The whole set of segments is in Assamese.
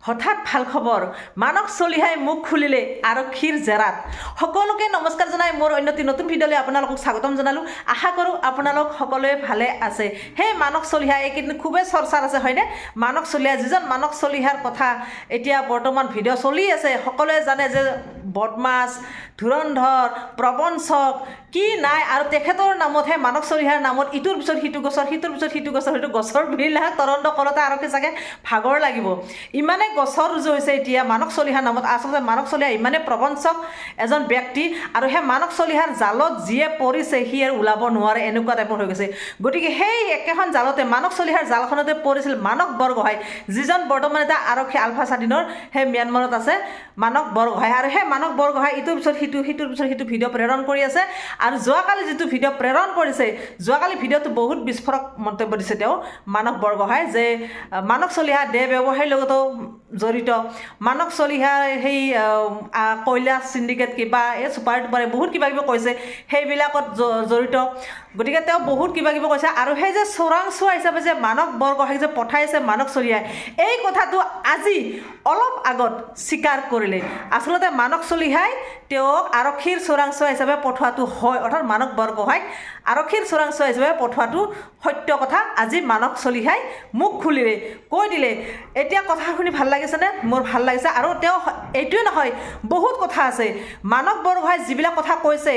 হঠাৎ ভাল খবৰ মানক চলিহাই মুখ খুলিলে আৰক্ষীৰ জেৰাত সকলোকে নমস্কাৰ জনাই মোৰ অন্যটি নতুন ভিডিঅ'লৈ আপোনালোকক স্বাগতম জনালোঁ। আশা কৰোঁ আপোনালোক সকলোৱে ভালে আছে। সেই মানক চলিহা এইকেইদিন খুবেই চৰ্চাত আছে হয়নে? মানক চলিহা যিজন মানক চলিহাৰ কথা এতিয়া বৰ্তমান ভিডিঅ' চলি আছে, সকলোৱে জানে যে বদমাছ, ধুৰন্ধৰ, প্ৰবঞ্চক কি নাই আৰু তেখেতৰ নামতহে মানক চলিহাৰ নামত ইটোৰ পিছত সিটো গছৰ সিটোৰ পিছত সিটো গছৰ সেইটো গছৰ বিলাক তদন্ত কৰোঁতে আৰক্ষী চাগে ভাগৰ লাগিব। ইমানে গছৰ ৰুজু হৈছে এতিয়া মানক চলিহাৰ নামত। আচলতে মানক চলিহা ইমানে প্ৰবঞ্চক এজন ব্যক্তি আৰু সেই মানক চলিহাৰ জালত যিয়ে পৰিছে সি আৰু ওলাব নোৱাৰে, এনেকুৱা টাইপৰ হৈ গৈছে। গতিকে সেই একেখন জালতে মানক চলিহাৰ জালখনতে পৰিছিল মানক বৰগোহাঁই, যিজন বৰ্তমান এটা আৰক্ষী আলফা স্বাধীনৰ সেই ম্যানমাৰত আছে মানক বৰগোহাঁই। আৰু সেই মানক বৰগোহাঁই ইটোৰ পিছত সিটো সিটোৰ পিছত সিটো ভিডিঅ' প্ৰেৰণ কৰি আছে। আৰু যোৱাকালি যিটো ভিডিঅ' প্ৰেৰণ কৰিছে, যোৱাকালি ভিডিঅ'টো বহুত বিস্ফোৰক মন্তব্য দিছে তেওঁ মানক বৰগোহাঁই, যে মানক চলিহা দেহ ব্যৱসায়ীৰ লগতো জড়িত, মানক চলিহা সেই কয়লা চিণ্ডিকেট কিবা এই চুপাৰ টুপাৰে বহুত কিবা কিবি কৈছে, সেইবিলাকত জড়িত। গতিকে তেওঁ বহুত কিবা কিবি কৈছে। আৰু সেই যে চোৰাংচোৱা হিচাপে যে মানক বৰগোহাঁইক যে পঠাইছে মানক চলিহাই, এই কথাটো আজি অলপ আগত স্বীকাৰ কৰিলে। আচলতে মানক চলিহাই তেওঁক আৰক্ষীৰ চোৰাংচোৱা হিচাপে পঠোৱাটো হয়, অৰ্থাৎ মানক বৰগোহাঁইক আৰক্ষীৰ চোৰাংচোৱা হিচাপে পঠোৱাটো সত্য কথা আজি মানক চলিহাই মুখ খুলিলে, কৈ দিলে। এতিয়া কথা শুনি ভাল লাগিছেনে? মোৰ ভাল লাগিছে। আৰু তেওঁ এইটোৱে নহয়, বহুত কথা আছে। মানক বৰগোহাঁই যিবিলাক কথা কৈছে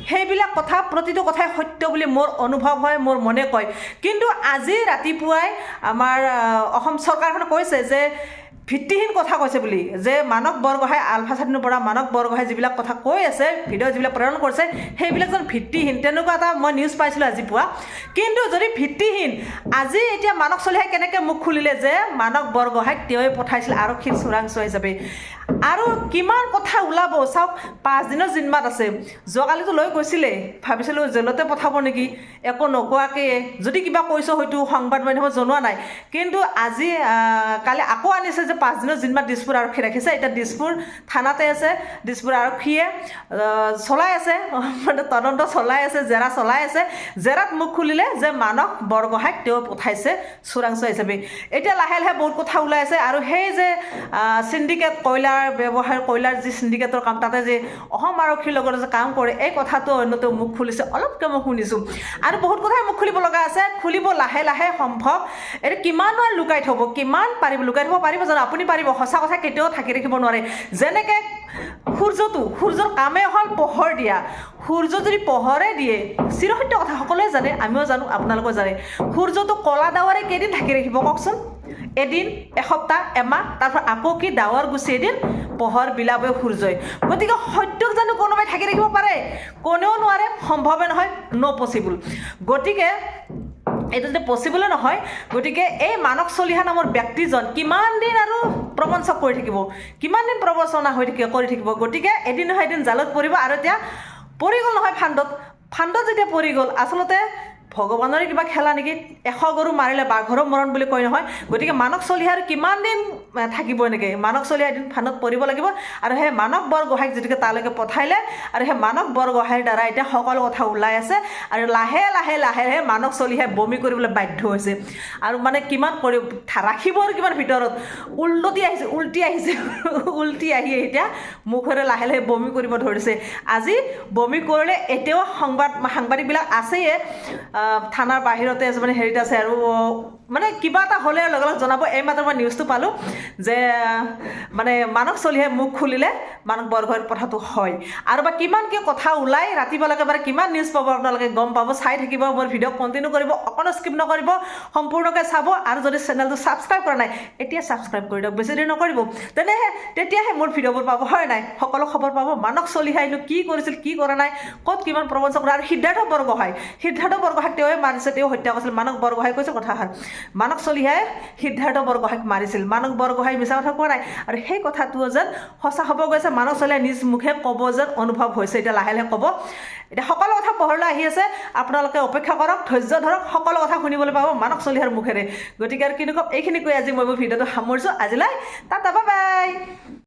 সেইবিলাক কথা প্ৰতিটো কথাই সত্য বুলি মোৰ অনুভৱ হয়, মোৰ মনে কয়। কিন্তু আজি ৰাতিপুৱাই আমাৰ অসম চৰকাৰখনে কৈছে যে ভিত্তিহীন কথা কৈছে বুলি, যে মানক বৰগোহাঁই আলফা স্বাধীনৰ পৰা মানক বৰগোহাঁই যিবিলাক কথা কৈ আছে, ভিডিঅ' যিবিলাক প্ৰেৰণ কৰিছে সেইবিলাক যেন ভিত্তিহীন, তেনেকুৱা এটা মই নিউজ পাইছিলোঁ আজি পুৱা। কিন্তু যদি ভিত্তিহীন, আজি এতিয়া মানক চলিহাই কেনেকৈ মুখ খুলিলে যে মানক বৰগোহাঁইক তেওঁৱে পঠাইছিল আৰক্ষীৰ চোৰাংচোৱা হিচাপে। আৰু কিমান কথা ওলাব চাওক। 5 দিনৰ জিম্মাত আছে। যোৱাকালিতো লৈ গৈছিলে, ভাবিছিলোঁ জেলতে পঠাব নেকি, একো নোকোৱাকৈ। যদি কিবা কৈছোঁ হয়তো সংবাদ মাধ্যমত জনোৱা নাই, কিন্তু আজি কালি আকৌ আনিছে যে 5 দিনৰ জিম্মাত দিছপুৰ আৰক্ষী ৰাখিছে। এতিয়া দিছপুৰ থানাতে আছে, দিছপুৰ আৰক্ষীয়ে চলাই আছে, মানে তদন্ত চলাই আছে, জেৰা চলাই আছে। জেৰাত মুখ খুলিলে যে মানক বৰগোহাঁইক তেওঁ পঠাইছে চোৰাংচোৱা হিচাপে। এতিয়া লাহে লাহে বহুত কথা ওলাই আছে। আৰু সেই যে চিণ্ডিকেট কয়লাৰ ব্যৱসায়, কয়লাৰ যি চিণ্ডিকেটৰ কাম, তাতে যে অসম আৰক্ষীৰ লগত যে কাম কৰে, এই কথাটো অন্যতেও মুখ খুলিছে, অলপকৈ মই শুনিছোঁ। আৰু বহুত কথাই মুখ খুলিব লগা আছে, খুলিব লাহে লাহে সম্ভৱ। এইটো কিমান আৰু লুকাই থ'ব, কিমান পাৰিব লুকাই থ'ব পাৰিব জানো? আপুনি পাৰিব? সঁচা কথা কেতিয়াও ঢাকি ৰাখিব নোৱাৰে। যেনেকৈ সূৰ্যৰ কামেই হ'ল পোহৰ দিয়া। সূৰ্য যদি পোহৰে দিয়ে, চিৰসত্য কথা সকলোৱে জানে, আমিও জানো, আপোনালোকেও জানে। সূৰ্যটো ক'লা ডাৱৰে কেইদিন ঢাকি ৰাখিব কওকচোন? এদিন, এসপ্তাহ, এমাহ, তাৰপৰা আকৌ কি ডাৱৰ গুচি এদিন পোহৰ বিলাবই সূৰ্যই। গতিকে সত্যক জানো কোনোবাই ঢাকি ৰাখিব পাৰে? কোনেও নোৱাৰে, সম্ভৱে নহয়, ন' পচিবল। গতিকে এইটো যদি পচিবলে নহয়, গতিকে এই মানক চলিহা নামৰ ব্যক্তিজন কিমান দিন আৰু প্ৰবঞ্চক কৰি থাকিব, কিমান দিন প্ৰবঞ্চনা কৰি থাকিব। গতিকে এদিন নহয় এদিন জালত পৰিব। আৰু এতিয়া পৰি গ'ল নহয় ফাণ্ডত যেতিয়া পৰি গ'ল, আচলতে ভগৱানৰে কিবা খেলা নেকি? 100 গৰু মাৰিলে বাঘৰো মৰণ বুলি কয় নহয়। গতিকে মানক চলিহাৰ কিমান দিন থাকিব এনেকৈ? মানক চলিহা এদিন ফাণ্ডত পৰিব লাগিব। আৰু সেই মানক বৰগোহাঁইক যিটোকে তালৈকে পঠাইলে, আৰু সেই মানক বৰগোহাঁইৰ দ্বাৰা এতিয়া সকলো কথা ওলাই আছে। আৰু লাহে লাহে লাহে মানক চলিহাই বমি কৰিবলৈ বাধ্য হৈছে। আৰু মানে কিমান কৰি ৰাখিব আৰু কিমান ভিতৰত উল্টি আহি এতিয়া মুখেৰে লাহে লাহে বমি কৰিব ধৰিছে। আজি বমি কৰিলে এতিয়াও সাংবাদিকবিলাক আছেয়ে থানাৰ বাহিৰতে, মানে হেৰিত আছে। আৰু মানে কিবা এটা হ'লে লগে লগে জনাব। এইমাত্ৰ মই নিউজটো পালোঁ যে মানে মানক চলিহাই মুখ খুলিলে মানক বৰগোহাঁইৰ কথাটো হয়। আৰু বা কিমান কি কথা ওলাই ৰাতিপুৱালৈকে বাৰু কিমান নিউজ পাব আপোনালোকে গম পাব। চাই থাকিব, মোৰ ভিডিঅ' কণ্টিনিউ কৰিব, অকণো স্কিপ নকৰিব, সম্পূৰ্ণকৈ চাব। আৰু যদি চেনেলটো ছাবস্ক্ৰাইব কৰা নাই, এতিয়া ছাবস্ক্ৰাইব কৰি দিয়ক, বেছি দেৰি নকৰিব। তেতিয়াহে মোৰ ভিডিঅ'বোৰ পাব, হয় নাই? সকলো খবৰ পাব। মানক চলিহাইনো কি কৰিছিল, কি কৰা নাই, ক'ত কিমান প্ৰবঞ্চক কৰে। আৰু সিদ্ধাৰ্থ বৰগোহাঁইক তেওঁৱে মাৰিছে, তেওঁ হত্যা কৰিছিল। মানক বৰগোহাঁই কৈছে কথাষাৰ, মানক চলিহাই সিদ্ধাৰ্থ বৰগোহাঁইক মাৰিছিল। মানক বৰগোহাঁই মিছা কথা কোৱা নাই। আৰু সেই কথাটোও যেন সঁচা হ'ব গৈছে, মানক চলিহাই নিজ মুখে ক'ব যেন অনুভৱ হৈছে। এতিয়া লাহে লাহে ক'ব। এতিয়া সকলো কথা পোহৰলৈ আহি আছে, আপোনালোকে অপেক্ষা কৰক, ধৈৰ্য ধৰক, সকলো কথা শুনিবলৈ পাব মানক চলিহাৰ মুখেৰে। গতিকে আৰু কিনো ক'ম, এইখিনি কৈ আজি মই মোৰ ভিডিঅ'টো সামৰিছোঁ। আজিলৈ টাটা, বাই বাই।